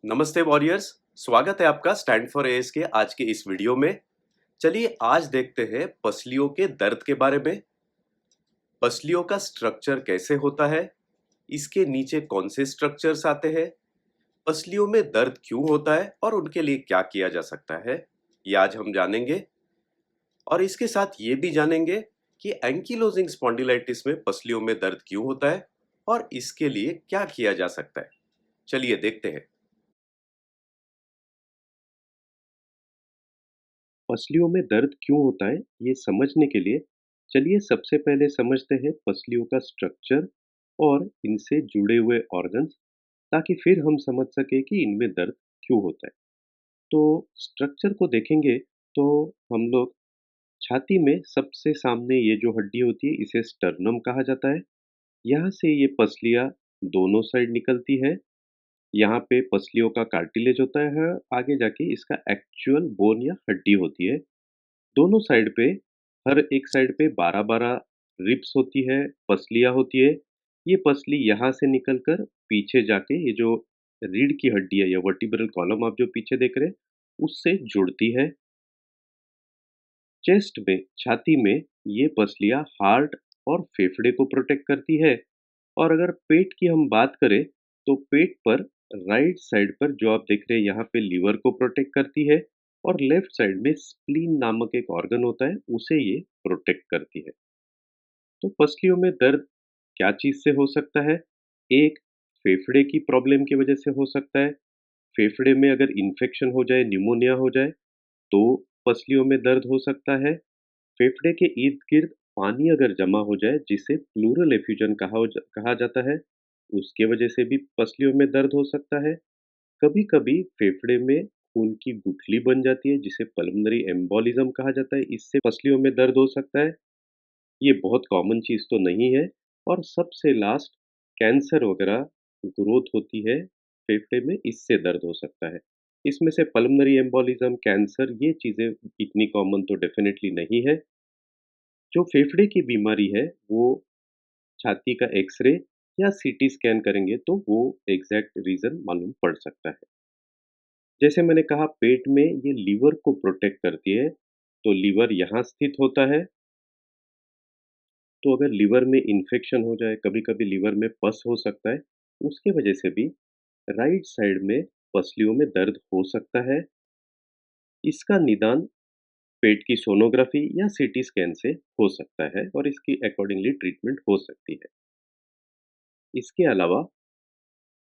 नमस्ते वॉरियर्स। स्वागत है आपका स्टैंड फॉर एएस के आज के इस वीडियो में। चलिए आज देखते हैं पसलियों के दर्द के बारे में। पसलियों का स्ट्रक्चर कैसे होता है, इसके नीचे कौन से स्ट्रक्चर्स आते हैं, पसलियों में दर्द क्यों होता है और उनके लिए क्या किया जा सकता है, ये आज हम जानेंगे। और इसके साथ ये भी जानेंगे कि एंकिलोजिंग स्पॉन्डिलाइटिस में पसलियों में दर्द क्यों होता है और इसके लिए क्या किया जा सकता है। चलिए देखते हैं। पसलियों में दर्द क्यों होता है, ये समझने के लिए चलिए सबसे पहले समझते हैं पसलियों का स्ट्रक्चर और इनसे जुड़े हुए ऑर्गन्स, ताकि फिर हम समझ सके कि इनमें दर्द क्यों होता है। तो स्ट्रक्चर को देखेंगे तो हम लोग छाती में सबसे सामने ये जो हड्डी होती है इसे स्टर्नम कहा जाता है। यहाँ से ये पसलियाँ दोनों साइड निकलती है। यहाँ पे पसलियों का कार्टिलेज होता है, आगे जाके इसका एक्चुअल बोन या हड्डी होती है। दोनों साइड पे हर एक साइड पे 12-12 रिब्स होती है, पसलियाँ होती है। ये पसली यहाँ से निकलकर पीछे जाके ये जो रीढ़ की हड्डी है या वर्टिब्रल कॉलम आप जो पीछे देख रहे हैं, उससे जुड़ती है। चेस्ट में, छाती में ये पसलियाँ हार्ट और फेफड़े को प्रोटेक्ट करती है। और अगर पेट की हम बात करें, तो पेट पर राइट साइड पर जो आप देख रहे हैं यहाँ पे लीवर को प्रोटेक्ट करती है और लेफ्ट साइड में स्प्लीन नामक एक ऑर्गन होता है, उसे ये प्रोटेक्ट करती है। तो पसलियों में दर्द क्या चीज़ से हो सकता है? एक, फेफड़े की प्रॉब्लम की वजह से हो सकता है। फेफड़े में अगर इन्फेक्शन हो जाए, निमोनिया हो जाए, तो पसलियों में दर्द हो सकता है। फेफड़े के इर्द-गिर्द पानी अगर जमा हो जाए, जिसे प्लूरल एफ्यूजन कहा जाता है, उसके वजह से भी पसलियों में दर्द हो सकता है। कभी-कभी फेफड़े में खून की गुठली बन जाती है, जिसे पल्मोनरी एम्बोलिज्म कहा जाता है, इससे पसलियों में दर्द हो सकता है। ये बहुत कॉमन चीज़ तो नहीं है। और सबसे लास्ट, कैंसर वगैरह ग्रोथ होती है फेफड़े में, इससे दर्द हो सकता है। इसमें से पल्मोनरी एम्बोलिज्म, कैंसर, ये चीज़ें इतनी कॉमन तो डेफ़िनेटली नहीं है। जो फेफड़े की बीमारी है, वो छाती का एक्स-रे या सीटी स्कैन करेंगे तो वो एग्ज़ैक्ट रीज़न मालूम पड़ सकता है। जैसे मैंने कहा, पेट में ये लीवर को प्रोटेक्ट करती है, तो लीवर यहाँ स्थित होता है। तो अगर लीवर में इन्फेक्शन हो जाए, कभी-कभी लीवर में पस हो सकता है, उसके वजह से भी राइट साइड में पसलियों में दर्द हो सकता है। इसका निदान पेट की सोनोग्राफी या सीटी स्कैन से हो सकता है और इसकी अकॉर्डिंगली ट्रीटमेंट हो सकती है। इसके अलावा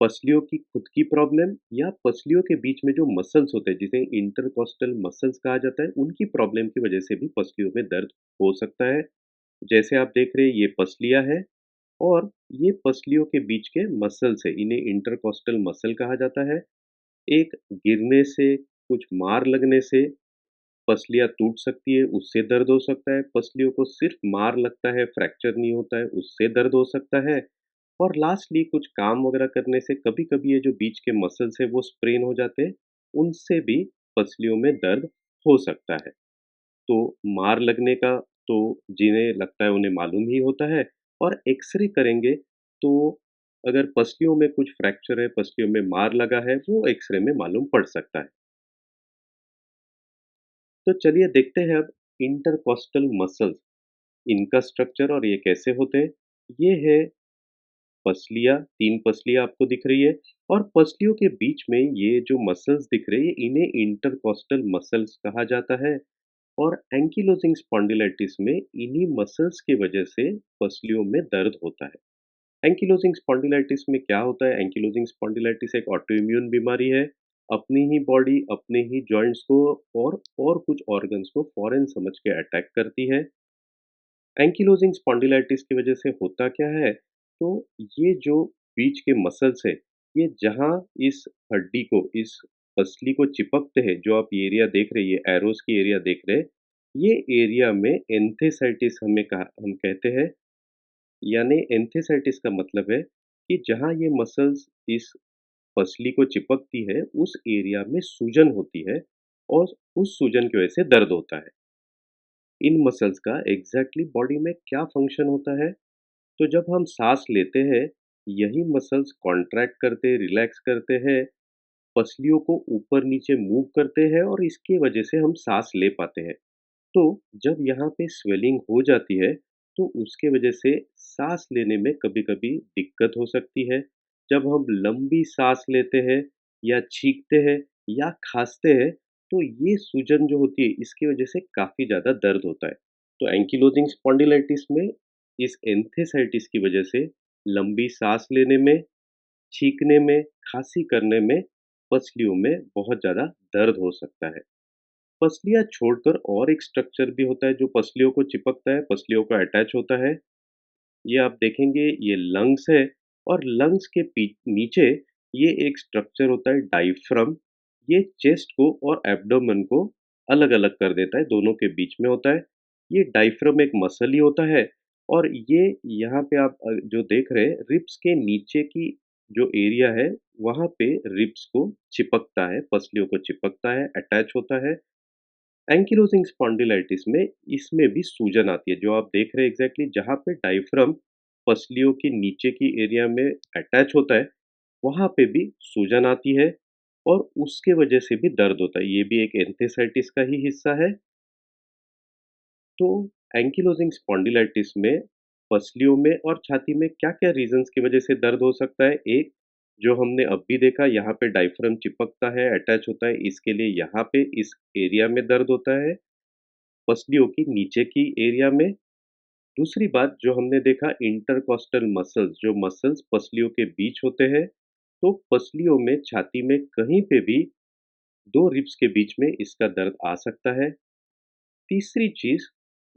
पसलियों की खुद की प्रॉब्लम या पसलियों के बीच में जो मसल्स होते हैं, जिसे इंटरकॉस्टल मसल्स कहा जाता है, उनकी प्रॉब्लम की वजह से भी पसलियों में दर्द हो सकता है। जैसे आप देख रहे हैं, ये पसलियाँ हैं और ये पसलियों के बीच के मसल्स हैं, इन्हें इंटरकॉस्टल मसल कहा जाता है। एक गिरने से, कुछ मार लगने से पसलियाँ टूट सकती है, उससे दर्द हो सकता है। पसलियों को सिर्फ मार लगता है, फ्रैक्चर नहीं होता है, उससे दर्द हो सकता है। और लास्टली कुछ काम वगैरह करने से कभी-कभी ये जो बीच के मसल्स हैं वो स्ट्रेन हो जाते हैं, उनसे भी पसलियों में दर्द हो सकता है। तो मार लगने का तो जिन्हें लगता है उन्हें मालूम ही होता है। और एक्स-रे करेंगे तो अगर पसलियों में कुछ फ्रैक्चर है, पसलियों में मार लगा है, वो एक्स-रे में मालूम पड़ सकता है। तो चलिए देखते हैं अब इंटरकॉस्टल मसल्स, इनका स्ट्रक्चर और ये कैसे होते हैं। ये है पसलियाँ, 3 पसलियाँ आपको दिख रही है और पसलियों के बीच में ये जो मसल्स दिख रहे हैं, इन्हें इंटरकॉस्टल मसल्स कहा जाता है। और एंकिलोजिंग स्पॉन्डिलाइटिस में इन्हीं मसल्स की वजह से पसलियों में दर्द होता है। एंकिलोजिंग स्पॉन्डिलाइटिस में क्या होता है? एंकिलोजिंग स्पॉन्डिलाइटिस एक ऑटोइम्यून बीमारी है। अपनी ही बॉडी, अपने ही जॉइंट्स को और कुछ ऑर्गन्स को फॉरेन समझ के अटैक करती है। एंकिलोजिंग स्पॉन्डिलाइटिस की वजह से होता क्या है? तो ये जो बीच के मसल्स है, ये जहाँ इस हड्डी को, इस पसली को चिपकते हैं, जो आप ये एरिया देख रहे हैं, ये एरोस की एरिया देख रहे हैं, ये एरिया में एंथेसाइटिस हम कहते हैं। यानी एंथेसाइटिस का मतलब है कि जहाँ ये मसल्स इस पसली को चिपकती है, उस एरिया में सूजन होती है और उस सूजन की वजह से दर्द होता है। इन मसल्स का एग्जैक्टली बॉडी में क्या फंक्शन होता है? तो जब हम सांस लेते हैं, यही मसल्स कॉन्ट्रैक्ट करते, रिलैक्स करते हैं पसलियों को ऊपर-नीचे मूव करते हैं और इसकी वजह से हम साँस ले पाते हैं। तो जब यहाँ पे स्वेलिंग हो जाती है, तो उसके वजह से साँस लेने में कभी-कभी दिक्कत हो सकती है। जब हम लंबी साँस लेते हैं या छींकते हैं या खाँसते हैं, तो ये सूजन जो होती है, इसकी वजह से काफ़ी ज़्यादा दर्द होता है। तो एंकिलोजिंग स्पॉन्डिलाइटिस में इस एंथेसाइटिस की वजह से लंबी साँस लेने में, छींकने में, खाँसी करने में, पसलियों में बहुत ज़्यादा दर्द हो सकता है। पसलियाँ छोड़कर और एक स्ट्रक्चर भी होता है जो पसलियों को चिपकता है, पसलियों को अटैच होता है। ये आप देखेंगे ये लंग्स है और लंग्स के नीचे ये एक स्ट्रक्चर होता है डायफ्राम। ये चेस्ट को और एब्डोमेन को अलग-अलग कर देता है, दोनों के बीच में होता है। ये डायफ्राम एक मसल ही होता है और ये यहाँ पे आप जो देख रहे हैं रिब्स के नीचे की जो एरिया है, वहाँ पे रिब्स को चिपकता है, पसलियों को चिपकता है, अटैच होता है। एंकिलोजिंग स्पॉन्डिलाइटिस में इसमें भी सूजन आती है, जो आप देख रहे हैं एग्ज़ैक्टली जहाँ पे डायफ्राम पसलियों के नीचे की एरिया में अटैच होता है, वहाँ पे भी सूजन आती है और उसके वजह से भी दर्द होता है। ये भी एक एंथेसाइटिस का ही हिस्सा है। तो एंकिलोजिंग स्पॉन्डिलाइटिस में पसलियों में और छाती में क्या-क्या रीज़न्स की वजह से दर्द हो सकता है? एक, जो हमने अभी देखा यहाँ पे डायफ्राम चिपकता है, अटैच होता है, इसके लिए यहाँ पे इस एरिया में दर्द होता है। पसलियों की नीचे की एरिया में। दूसरी बात जो हमने देखा इंटरकॉस्टल मसल्स जो मसल्स पसलियों के बीच होते हैं, तो पसलियों में छाती में कहीं पे भी 2 रिब्स के बीच में इसका दर्द आ सकता है। तीसरी चीज़,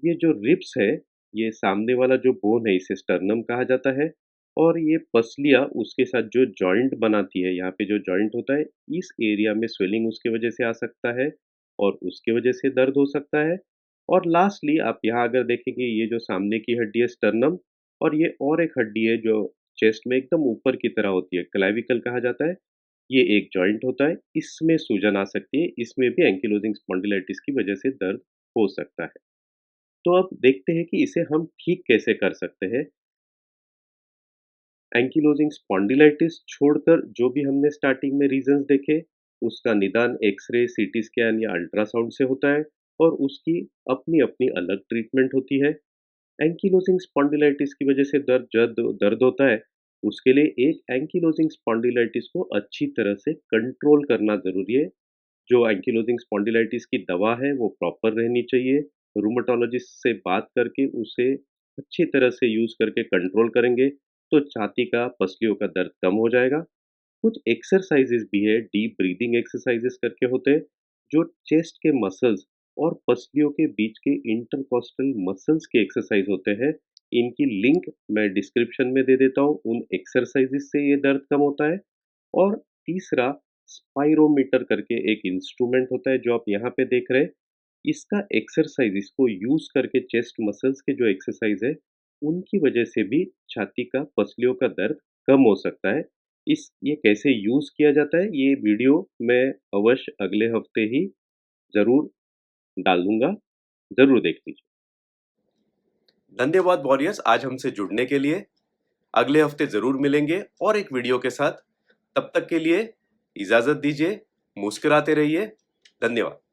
ये जो रिब्स है, ये सामने वाला जो बोन है इसे स्टर्नम कहा जाता है और ये पसलियाँ उसके साथ जो जॉइंट बनाती है, यहाँ पे जो जॉइंट होता है, इस एरिया में स्वेलिंग उसकी वजह से आ सकता है और उसकी वजह से दर्द हो सकता है। और लास्टली आप यहाँ अगर देखेंगे ये जो सामने की हड्डी है स्टर्नम और ये और एक हड्डी है जो चेस्ट में एकदम ऊपर की तरह होती है, क्लैविकल कहा जाता है। ये एक जॉइंट होता है, इसमें सूजन आ सकती है, इसमें भी एंकिलोजिंग स्पॉन्डिलाइटिस की वजह से दर्द हो सकता है। तो अब देखते हैं कि इसे हम ठीक कैसे कर सकते हैं। एंकिलोजिंग स्पॉन्डिलाइटिस छोड़कर जो भी हमने स्टार्टिंग में रीजंस देखे, उसका निदान एक्स-रे, सीटी स्कैन या अल्ट्रासाउंड से होता है और उसकी अपनी-अपनी अलग ट्रीटमेंट होती है। एंकिलोजिंग स्पॉन्डिलाइटिस की वजह से दर्द होता है, उसके लिए एक एंकिलोजिंग स्पॉन्डिलाइटिस को अच्छी तरह से कंट्रोल करना ज़रूरी है। जो एंकिलोजिंग स्पॉन्डिलाइटिस की दवा है वो प्रॉपर रहनी चाहिए। रूमेटोलॉजिस्ट से बात करके उसे अच्छी तरह से यूज़ करके कंट्रोल करेंगे तो छाती का, पसलियों का दर्द कम हो जाएगा। कुछ एक्सरसाइजेज़ भी है, डीप ब्रीथिंग एक्सरसाइजेज़ करके होते हैं, जो चेस्ट के मसल्स और पसलियों के बीच के इंटरकॉस्टल मसल्स के एक्सरसाइज होते हैं। इनकी लिंक मैं डिस्क्रिप्शन में दे देता हूँ, उन एक्सरसाइजेज़ से ये दर्द कम होता है। और तीसरा स्पाइरोमीटर करके एक इंस्ट्रूमेंट होता है जो आप यहाँ पे देख रहे हैं। इसका एक्सरसाइज इसको यूज़ करके चेस्ट मसल्स के जो एक्सरसाइज है, उनकी वजह से भी छाती का, पसलियों का दर्द कम हो सकता है। ये कैसे यूज़ किया जाता है, ये वीडियो मैं अवश्य अगले हफ्ते ही ज़रूर डाल दूँगा, ज़रूर देख लीजिए। धन्यवाद वॉरियर्स आज हमसे जुड़ने के लिए। अगले हफ्ते ज़रूर मिलेंगे और एक वीडियो के साथ। तब तक के लिए इजाज़त दीजिए, मुस्कुराते रहिए। धन्यवाद।